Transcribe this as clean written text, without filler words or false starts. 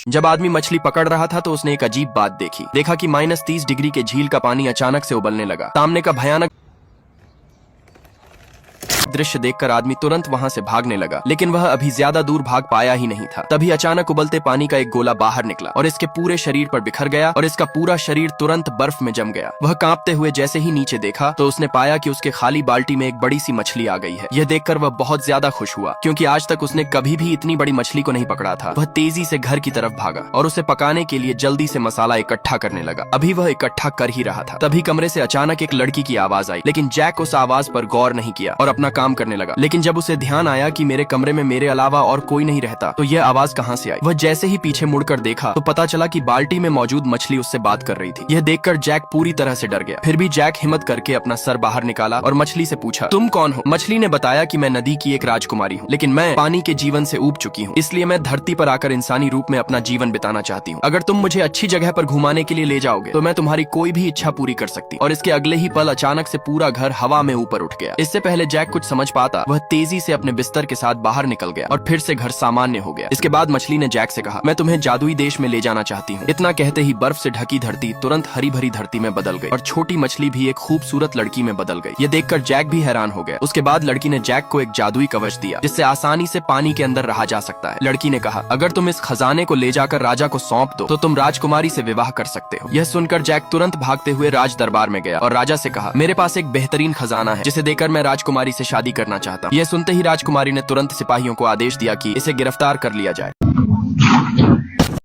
जब आदमी मछली पकड़ रहा था तो उसने एक अजीब बात देखी। देखा कि -30 डिग्री के झील का पानी अचानक से उबलने लगा। सामने का भयानक दृश्य देखकर आदमी तुरंत वहां से भागने लगा, लेकिन वह अभी ज्यादा दूर भाग पाया ही नहीं था। तभी अचानक उबलते पानी का एक गोला बाहर निकला और इसके पूरे शरीर पर बिखर गया और इसका पूरा शरीर तुरंत बर्फ में जम गया। वह कांपते हुए जैसे ही नीचे देखा तो उसने पाया कि उसके खाली बाल्टी में एक बड़ी सी मछली आ गई है। यह देखकर वह बहुत ज्यादा खुश हुआ, क्योंकि आज तक उसने कभी भी इतनी बड़ी मछली को नहीं पकड़ा था। वह तेजी से घर की तरफ भागा और उसे पकाने के लिए जल्दी से मसाला इकट्ठा करने लगा। अभी वह इकट्ठा कर ही रहा था, तभी कमरे से अचानक एक लड़की की आवाज आई, लेकिन जैक उस आवाज पर गौर नहीं किया और अपना काम करने लगा। लेकिन जब उसे ध्यान आया कि मेरे कमरे में मेरे अलावा और कोई नहीं रहता तो यह आवाज कहां से आई। वह जैसे ही पीछे मुड़कर देखा तो पता चला कि बाल्टी में मौजूद मछली उससे बात कर रही थी। यह देखकर जैक पूरी तरह से डर गया। फिर भी जैक हिम्मत करके अपना सर बाहर निकाला और मछली से पूछा, तुम कौन हो? मछली ने बताया कि मैं नदी की एक राजकुमारी हूँ, लेकिन मैं पानी के जीवन से ऊब चुकी हूँ, इसलिए मैं धरती पर आकर इंसानी रूप में अपना जीवन बिताना चाहती हूँ। अगर तुम मुझे अच्छी जगह पर घुमाने के लिए ले जाओगे तो मैं तुम्हारी कोई भी इच्छा पूरी कर सकती। और इसके अगले ही पल अचानक से पूरा घर हवा में ऊपर उठ गया। इससे पहले जैक कुछ समझ पाता, वह तेजी से अपने बिस्तर के साथ बाहर निकल गया और फिर से घर सामान्य हो गया। इसके बाद मछली ने जैक से कहा, मैं तुम्हें जादुई देश में ले जाना चाहती हूँ। इतना कहते ही बर्फ से ढकी धरती तुरंत हरी भरी धरती में बदल गई और छोटी मछली भी एक खूबसूरत लड़की में बदल गई। ये देखकर जैक भी हैरान हो गया। उसके बाद लड़की ने जैक को एक जादुई कवच दिया, जिससे आसानी से पानी के अंदर रहा जा सकता है। लड़की ने कहा, अगर तुम इस खजाने को ले जाकर राजा को सौंप दो तो तुम राजकुमारी से विवाह कर सकते हो। यह सुनकर जैक तुरंत भागते हुए राज दरबार में गया और राजा से कहा, मेरे पास एक बेहतरीन खजाना है जिसे देकर मैं राजकुमारी से शादी करना चाहता हूँ। यह सुनते ही राजकुमारी ने तुरंत सिपाहियों को आदेश दिया कि इसे गिरफ्तार कर लिया जाए।